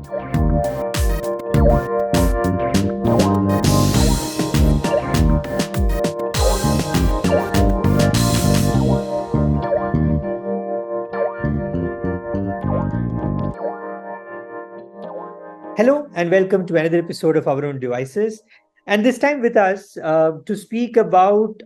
Hello and welcome to another episode of Our Own Devices. And this time with us to speak about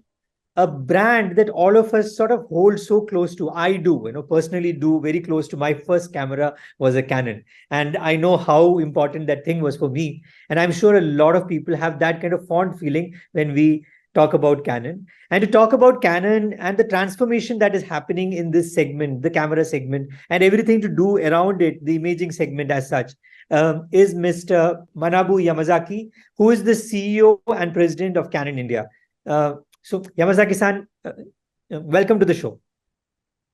a brand that all of us sort of hold so close to. I do, personally do very close to. My first camera was a Canon. And I know how important that thing was for me. And I'm sure a lot of people have that kind of fond feeling when we talk about Canon. And to talk about Canon and the transformation that is happening in this segment, the camera segment, and everything to do around it, the imaging segment as such, is Mr. Manabu Yamazaki, who is the CEO and President of Canon India. So Yamazaki-san, welcome to the show.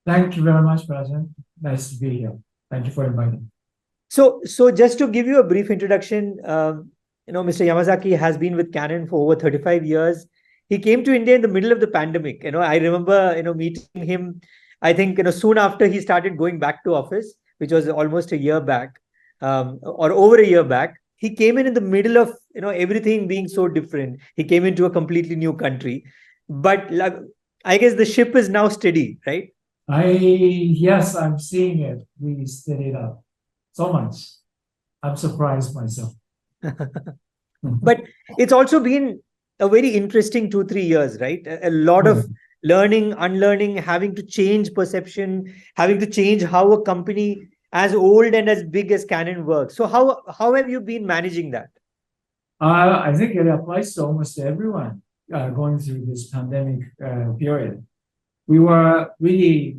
Thank you very much, Rajan. Nice to be here. Thank you for inviting. So just to give you a brief introduction, Mr. Yamazaki has been with Canon for over 35 years. He came to India in the middle of the pandemic. I remember, meeting him, I think, soon after he started going back to office, which was almost a year back, or over a year back. He came in the middle of, everything being so different. He came into a completely new country. But I guess the ship is now steady, right? Yes, I'm seeing it really steadied up so much. I'm surprised myself. But it's also been a very interesting 2-3 years, right? A lot of learning, unlearning, having to change perception, having to change how a company as old and as big as Canon works. So how have you been managing that? I think it applies to almost everyone going through this pandemic period. We were really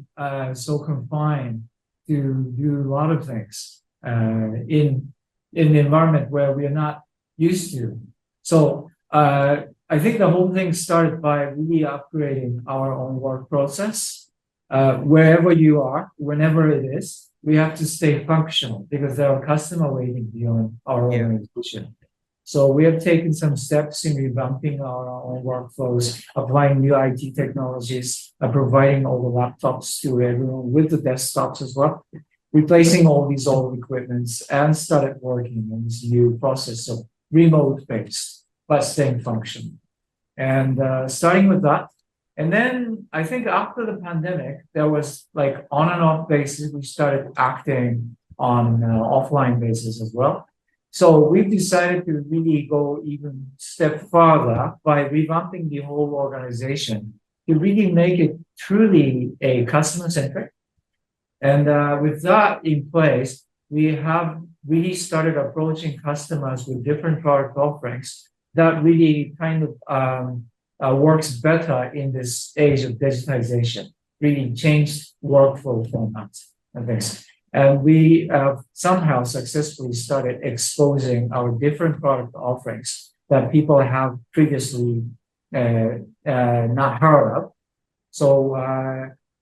so confined to do a lot of things in the environment where we are not used to. So I think the whole thing started by really upgrading our own work process. Wherever you are, whenever it is, we have to stay functional because there are customers waiting beyond our organization. So we have taken some steps in revamping our own workflows, applying new IT technologies, providing all the laptops to everyone with the desktops as well, replacing all these old equipments, and started working on this new process of remote-based, but staying functional. And starting with that, and then I think after the pandemic, there was like on and off basis, we started acting on offline basis as well. So we've decided to really go even step further by revamping the whole organization to really make it truly a customer-centric. And with that in place, we have really started approaching customers with different product offerings that really kind of works better in this age of digitization, really changed workflow formats and things. And we somehow successfully started exposing our different product offerings that people have previously not heard of. So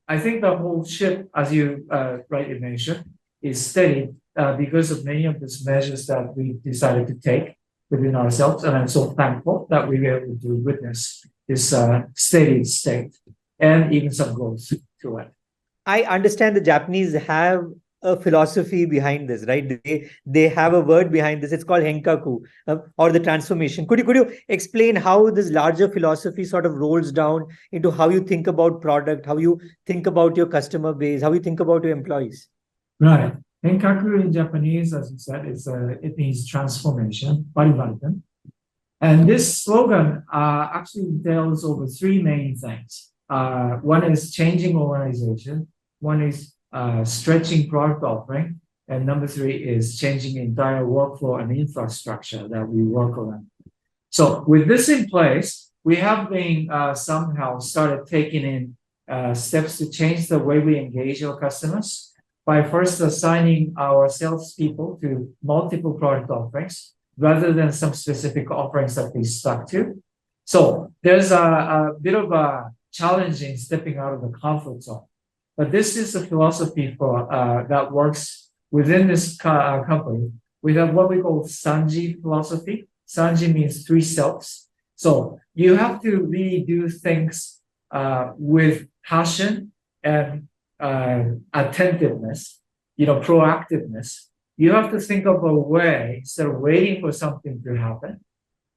I think the whole ship, as you rightly mentioned, is steady because of many of these measures that we decided to take within ourselves. And I'm so thankful that we were able to witness this steady state and even some growth to it. I understand the Japanese have a philosophy behind this, right? They have a word behind this. It's called henkaku, or the transformation. Could you explain how this larger philosophy sort of rolls down into how you think about product, how you think about your customer base, how you think about your employees? Right. Henkaku in Japanese, as you said, it means transformation, parivartan. And this slogan actually entails over three main things. One is changing organization. One is stretching product offering. And number three is changing the entire workflow and infrastructure that we work on. So with this in place, we have been somehow started taking in steps to change the way we engage our customers by first assigning our salespeople to multiple product offerings rather than some specific offerings that we stuck to. So there's a bit of a challenge in stepping out of the comfort zone. But this is a philosophy that works within this company. We have what we call Sanji philosophy. Sanji means three selves. So you have to really do things with passion and attentiveness, proactiveness, you have to think of a way instead of waiting for something to happen.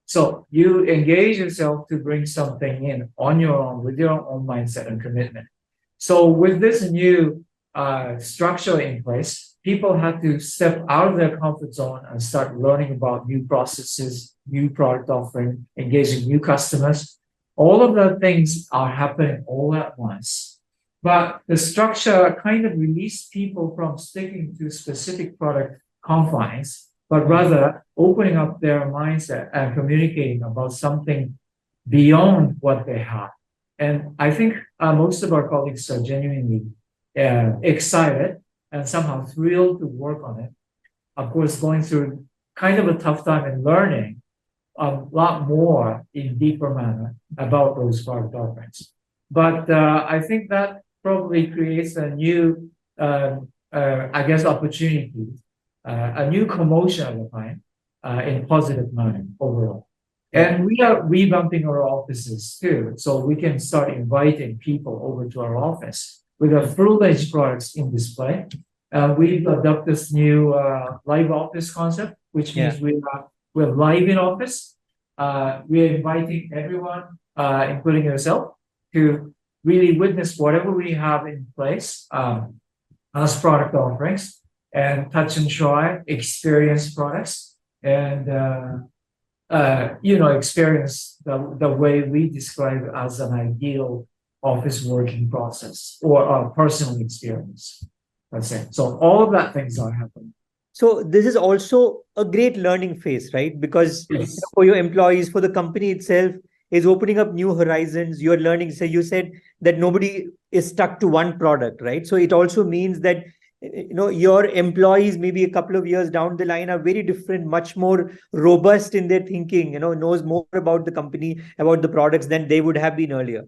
So you engage yourself to bring something in on your own with your own mindset and commitment. So with this new structure in place, people have to step out of their comfort zone and start learning about new processes, new product offering, engaging new customers. All of the things are happening all at once. But the structure kind of released people from sticking to specific product confines, but rather opening up their mindset and communicating about something beyond what they have. And I think most of our colleagues are genuinely excited and somehow thrilled to work on it. Of course, going through kind of a tough time and learning a lot more in deeper manner about those product offerings. But I think that probably creates a new, I guess, opportunity, a new commotion at the time in positive manner overall. And we are revamping our offices too, so we can start inviting people over to our office with our full-range products in display. We've adopted this new live office concept, which means we're live in office. We're inviting everyone, including yourself, to really witness whatever we have in place as product offerings and touch and try, experience products, and experience the way we describe as an ideal office working process or a personal experience. Let's say. So all of that things are happening. So this is also a great learning phase, right? Because for your employees, for the company itself, is opening up new horizons. You're learning. So you said that nobody is stuck to one product, right? So it also means that your employees maybe a couple of years down the line are very different, much more robust in their thinking, knows more about the company, about the products than they would have been earlier.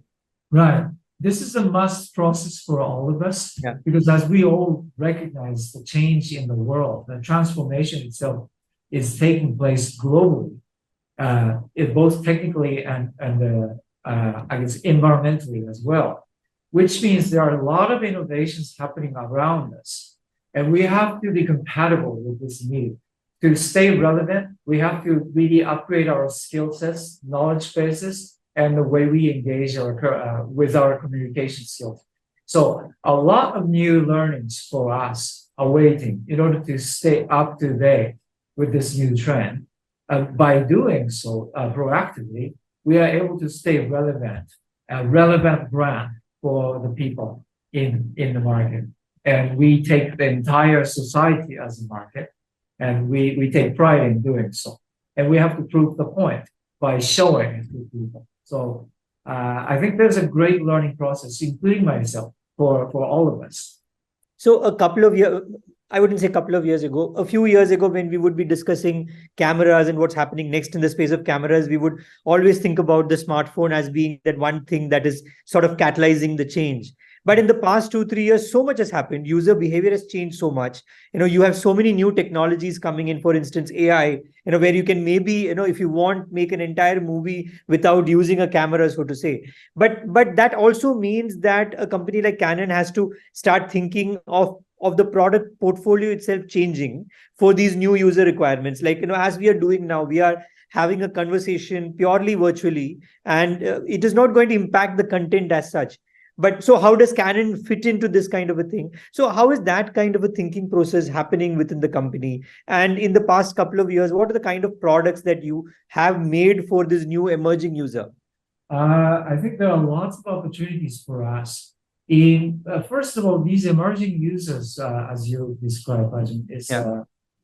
Right. This is a must process for all of us, because as we all recognize the change in the world, the transformation itself is taking place globally, both technically and I guess environmentally as well, which means there are a lot of innovations happening around us. And we have to be compatible with this need. To stay relevant, we have to really upgrade our skill sets, knowledge bases, and the way we engage with our communication skills. So a lot of new learnings for us are waiting in order to stay up to date with this new trend. By doing so proactively, we are able to stay relevant, a relevant brand for the people in the market. And we take the entire society as a market, and we take pride in doing so. And we have to prove the point by showing it to people. So I think there's a great learning process, including myself, for all of us. So a couple of years, I wouldn't say a couple of years ago, a few years ago, when we would be discussing cameras and what's happening next in the space of cameras, we would always think about the smartphone as being that one thing that is sort of catalyzing the change. But in the past 2-3 years, so much has happened. User behavior has changed so much. You have so many new technologies coming in, for instance, AI, where you can maybe, if you want, make an entire movie without using a camera, so to say. But that also means that a company like Canon has to start thinking of the product portfolio itself changing for these new user requirements. Like, as we are doing now, we are having a conversation purely virtually, and it is not going to impact the content as such. But so how does Canon fit into this kind of a thing? So how is that kind of a thinking process happening within the company? And in the past couple of years, what are the kind of products that you have made for this new emerging user? I think there are lots of opportunities for us. First of all, these emerging users, as you described, Rajan,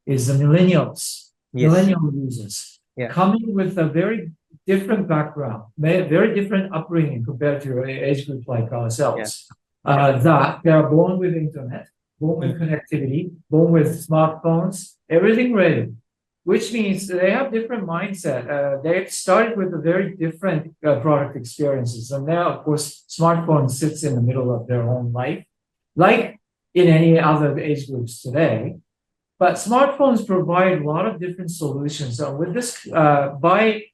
is the millennials, millennial users, coming with a very different background, very different upbringing compared to your age group like ourselves. That they are born with internet, born with connectivity, born with smartphones, everything ready, which means they have different mindset. They've started with a very different product experiences. And now, of course, smartphone sits in the middle of their own life, like in any other age groups today. But smartphones provide a lot of different solutions. So with this, by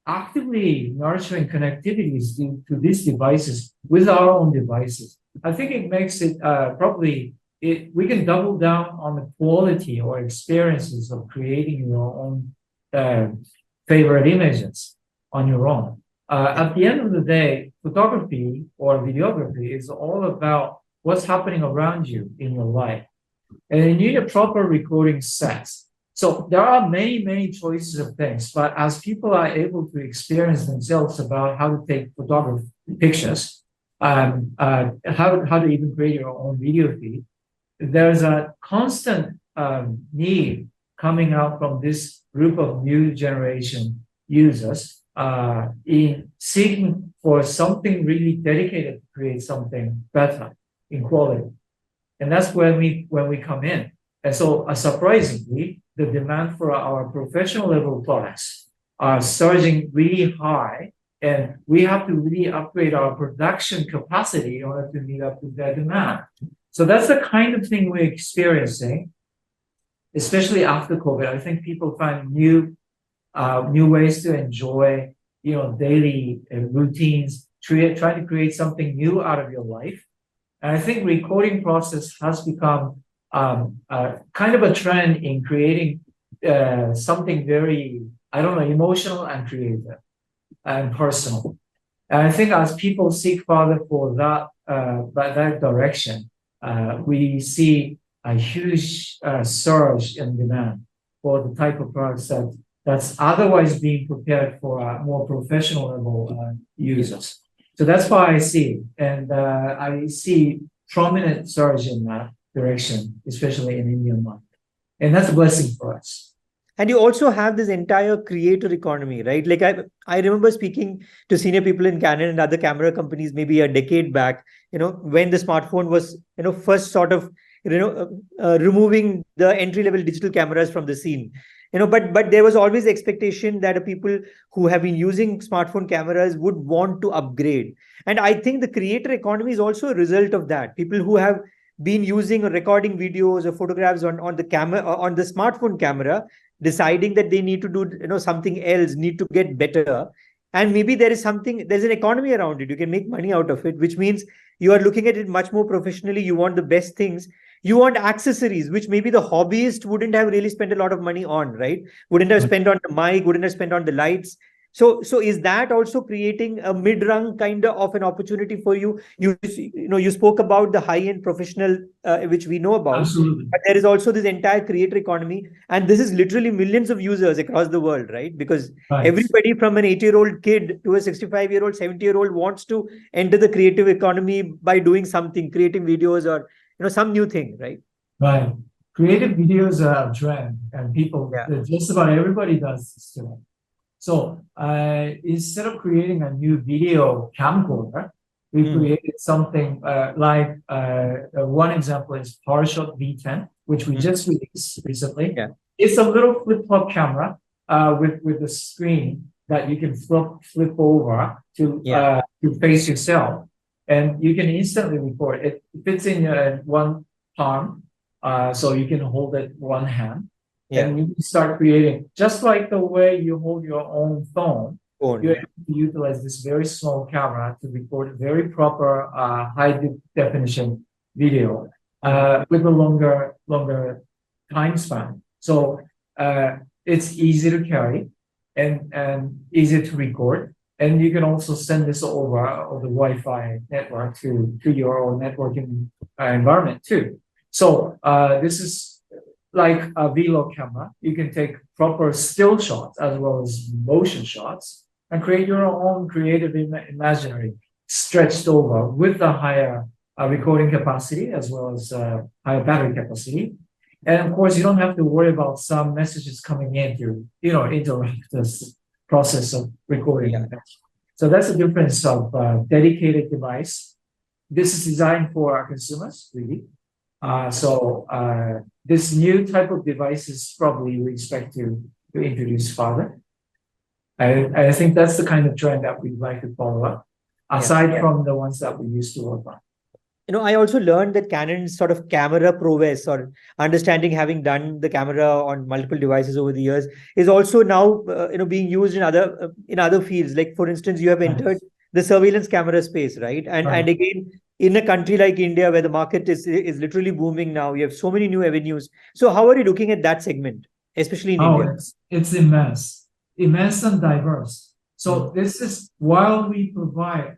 actively nurturing connectivities to these devices with our own devices, I think it makes it probably we can double down on the quality or experiences of creating your own favorite images on your own. At the end of the day, photography or videography is all about what's happening around you in your life. And you need a proper recording set. So there are many, many choices of things, but as people are able to experience themselves about how to take photography pictures, how to even create your own video feed, there's a constant need coming out from this group of new generation users in seeking for something really dedicated to create something better in quality. And that's when we come in. And so surprisingly, the demand for our professional level products are surging really high. And we have to really upgrade our production capacity in order to meet up with that demand. So that's the kind of thing we're experiencing, especially after COVID. I think people find new ways to enjoy, daily routines, try to create something new out of your life. And I think recording process has become kind of a trend in creating something very, emotional and creative and personal. And I think as people seek further for that direction, we see a huge surge in demand for the type of products that's otherwise being prepared for more professional level users. So that's why I see, and I see prominent surge in that direction, especially in Indian market, and that's a blessing for us. And you also have this entire creator economy, right? Like I remember speaking to senior people in Canon and other camera companies maybe a decade back, when the smartphone was, first sort of, removing the entry level digital cameras from the scene. But there was always the expectation that people who have been using smartphone cameras would want to upgrade. And I think the creator economy is also a result of that. People who have been using or recording videos or photographs on the camera, on the smartphone camera, deciding that they need to do something else, need to get better, and maybe there's an economy around it. You can make money out of it, which means you are looking at it much more professionally. You want the best things. You want accessories, which maybe the hobbyist wouldn't have really spent a lot of money on, right? Wouldn't have spent on the mic, wouldn't have spent on the lights. So is that also creating a mid-rung kind of an opportunity for you? You spoke about the high-end professional, which we know about. Absolutely. But there is also this entire creator economy, and this is literally millions of users across the world, right? Because everybody from an 8-year-old kid to a 65-year-old, 70-year-old wants to enter the creative economy by doing something, creating videos or some new thing, right? Right. Creative videos are a trend, and just about everybody does this today. So instead of creating a new video camcorder, we created something like one example is PowerShot V10, which we just released recently. Yeah. It's a little flip-flop camera with a screen that you can flip over to face yourself, and you can instantly record. It fits in one palm, so you can hold it one hand. Yeah. And you can start creating, just like the way you hold your own phone, you're able to utilize this very small camera to record very proper high definition video with a longer time span. So it's easy to carry and easy to record. And you can also send this over the Wi-Fi network to your own networking environment too. So this is like a vlog camera. You can take proper still shots as well as motion shots and create your own creative imaginary stretched over with a higher recording capacity as well as higher battery capacity. And of course, you don't have to worry about some messages coming in to interrupt this process of recording. Yeah. So that's the difference of dedicated device. This is designed for our consumers, really. This new type of devices probably we expect to introduce further. I think that's the kind of trend that we'd like to follow up, aside from the ones that we used to work on. I also learned that Canon's sort of camera prowess or understanding, having done the camera on multiple devices over the years, is also now being used in other fields. Like for instance, you have entered the surveillance camera space, right? And again, in a country like India where the market is literally booming now. You have so many new avenues. So how are you looking at that segment, especially in Oh, India? it's immense and diverse. So this is while we provide,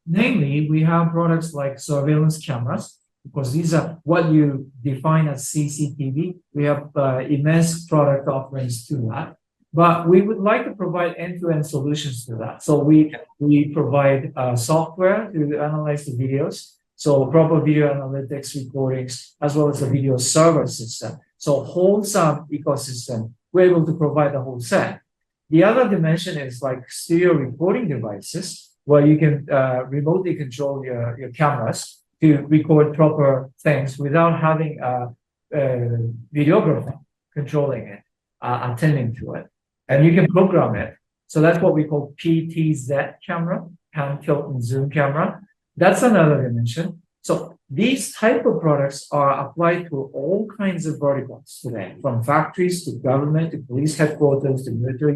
namely, we have products like surveillance cameras, because these are what you define as CCTV. We have immense product offerings to that. But we would like to provide end-to-end solutions to that. So we provide software to analyze the videos, so proper video analytics recordings, as well as the video server system. So whole sub ecosystem, we're able to provide the whole set. The other dimension is like studio recording devices, where you can remotely control your cameras to record proper things without having a videographer controlling it, attending to it. And you can program it. So that's what we call PTZ camera, pan, tilt, and zoom camera. That's another dimension. So these type of products are applied to all kinds of verticals today, from factories to government to police headquarters to military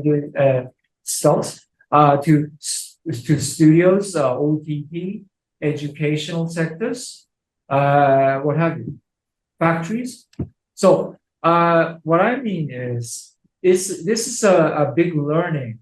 stalls, to studios, OTT, educational sectors, what have you, factories. So what I mean is this is a big learning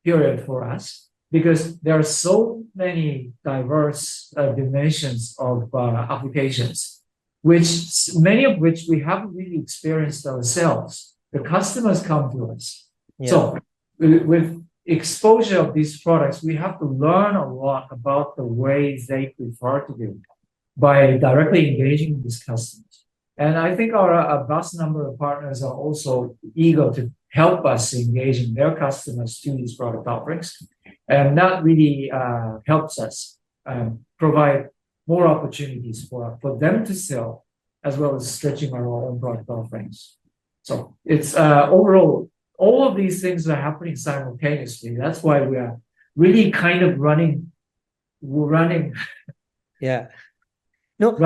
period for us, because there are so many diverse dimensions of applications, many of which we haven't really experienced ourselves. The customers come to us. Yeah. So with exposure of these products, we have to learn a lot about the ways they prefer to do by directly engaging with these customers. And I think a vast number of partners are also eager to help us engaging their customers to these product offerings. And that really helps us provide more opportunities for them to sell, as well as stretching our own product offerings. So it's overall, all of these things are happening simultaneously. That's why we are really kind of running. Yeah. No,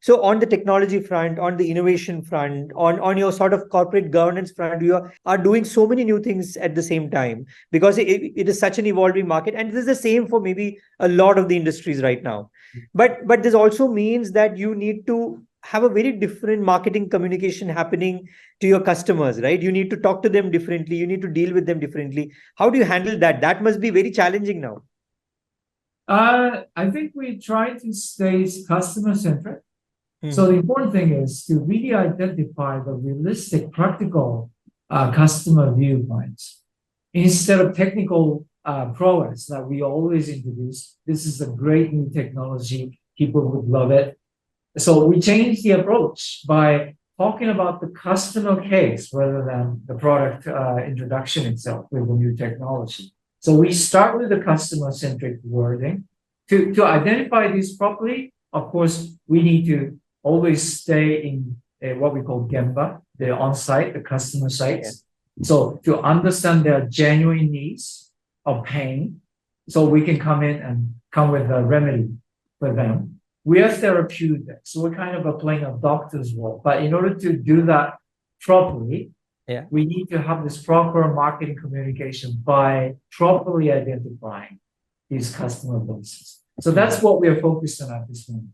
so on the technology front, on the innovation front, on your sort of corporate governance front, you are doing so many new things at the same time, because it is such an evolving market. And this is the same for maybe a lot of the industries right now. But this also means that you need to have a very different marketing communication happening to your customers, right? You need to talk to them differently. You need to deal with them differently. How do you handle that? That must be very challenging now. I think we try to stay customer centric. So the important thing is to really identify the realistic, practical customer viewpoints instead of technical prowess that we always introduce. This is a great new technology. People would love it. So we changed the approach by talking about the customer case rather than the product introduction itself with the new technology. So we start with the customer-centric wording. To identify this properly, of course, we need to always stay in what we call Gemba, the on-site, the customer sites. Yeah. So to understand their genuine needs of pain, so we can come in and come with a remedy for them. We are therapeutic, so we're kind of playing a doctor's role. But in order to do that properly, we need to have this proper marketing communication by properly identifying these customer bases. So that's what we are focused on at this moment.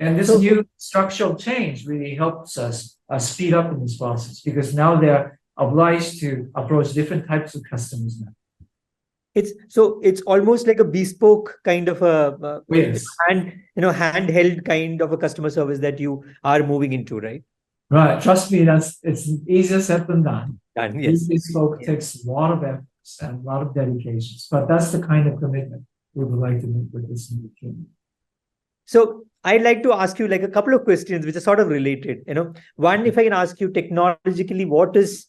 And this new structural change really helps us speed up in this process, because now they're obliged to approach different types of customers now. It's almost like a bespoke kind of a handheld kind of a customer service that you are moving into, right? Right. Trust me, it's easier said than done. Yes. Bespoke takes a lot of efforts and a lot of dedications, but that's the kind of commitment we would like to make with this new team. So I'd like to ask you like a couple of questions which are sort of related. One, if I can ask you technologically, what is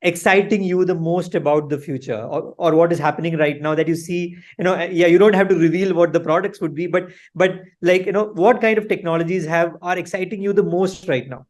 exciting you the most about the future, or what is happening right now that you see? You don't have to reveal what the products would be, but like what kind of technologies are exciting you the most right now?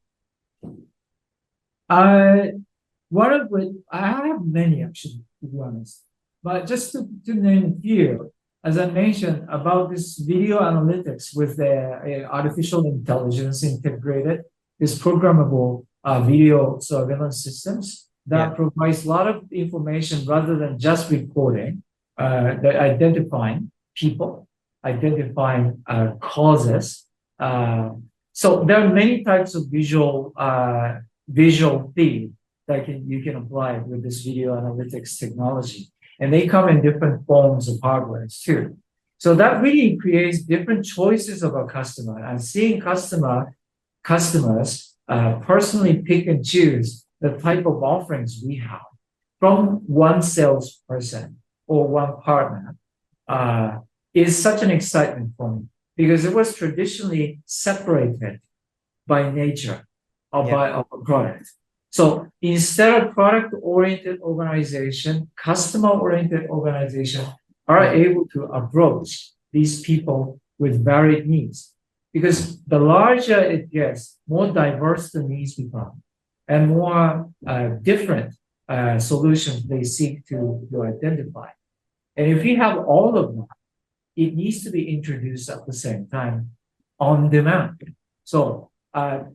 One of which I have many actually, to be honest, but just to name a few. As I mentioned about this video analytics with the artificial intelligence integrated, this programmable video surveillance systems that provides a lot of information rather than just recording, identifying people. identifying causes. So there are many types of visual feed that you can apply with this video analytics technology, and they come in different forms of hardware too. So that really creates different choices of a customer, and seeing customers personally pick and choose the type of offerings we have from one salesperson or one partner is such an excitement for me, because it was traditionally separated by nature or by a product. So instead of product-oriented organization, customer-oriented organization are able to approach these people with varied needs. Because the larger it gets, more diverse the needs become, and more different solutions they seek to identify. And if we have all of that, it needs to be introduced at the same time on demand. So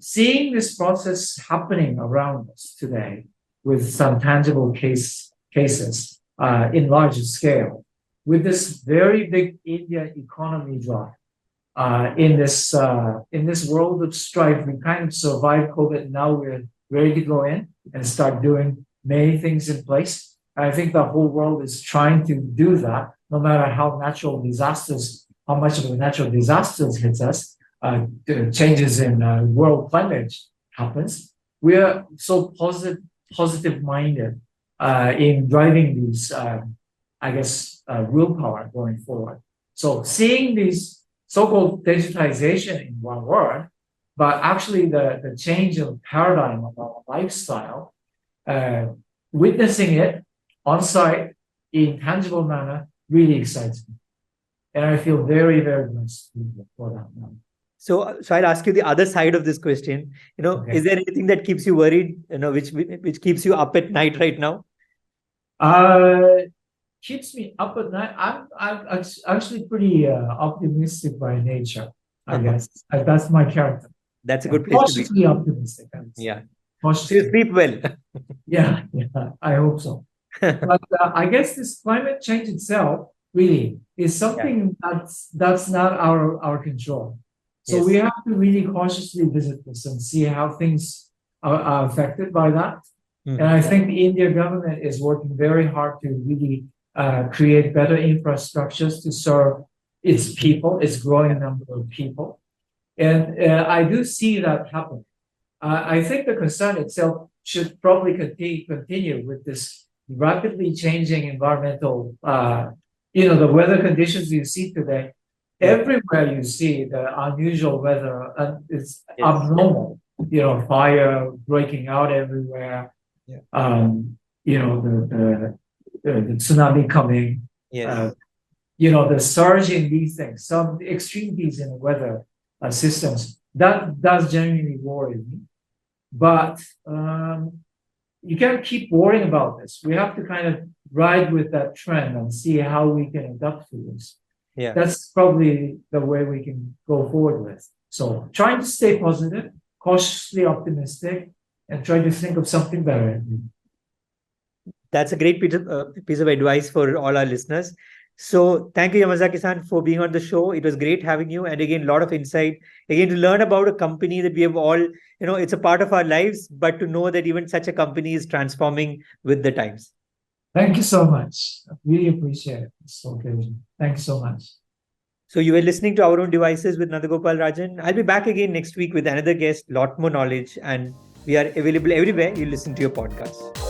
seeing this process happening around us today with some tangible cases in larger scale, with this very big India economy drive, in this world of strife, we kind of survived COVID. Now we're ready to go in and start doing many things in place. I think the whole world is trying to do that, no matter how much of a natural disasters hits us, changes in world climate happens. We are so positive minded in driving these, willpower going forward. So seeing these so-called digitization in one word, but actually the change of paradigm of our lifestyle, witnessing it on site in tangible manner really excites me. And I feel very, very blessed for that now. So I'll ask you the other side of this question. Is there anything that keeps you worried, which keeps you up at night right now? Keeps me up at night. I'm actually pretty optimistic by nature, I guess. That's my character. That's a good place to be. Optimistic. Yeah. So you sleep well. Yeah, I hope so. But I guess this climate change itself really is something that's not our control. So we have to really cautiously visit this and see how things are affected by that. And I think the India government is working very hard to really create better infrastructures to serve its people, its growing number of people. And I do see that happen. I think the concern itself should probably continue with this rapidly changing environmental, the weather conditions you see today. Everywhere you see the unusual weather, it's abnormal. Fire breaking out everywhere. The tsunami coming. The surge in these things, some extremities in the weather systems. That does genuinely worry me. But you can't keep worrying about this. We have to kind of ride with that trend and see how we can adapt to this. Yeah, that's probably the way we can go forward with. So trying to stay positive, cautiously optimistic, and try to think of something better. That's a great piece of advice for all our listeners. So thank you, Yamazaki-san, for being on the show. It was great having you. And again, a lot of insight, again, to learn about a company that we have all, it's a part of our lives, but to know that even such a company is transforming with the times. Thank you so much. I really appreciate it. It's so good. Thank you so much. So you were listening to Our Own Devices with Nandagopal Rajan. I'll be back again next week with another guest, lot more knowledge, and we are available everywhere you listen to your podcast.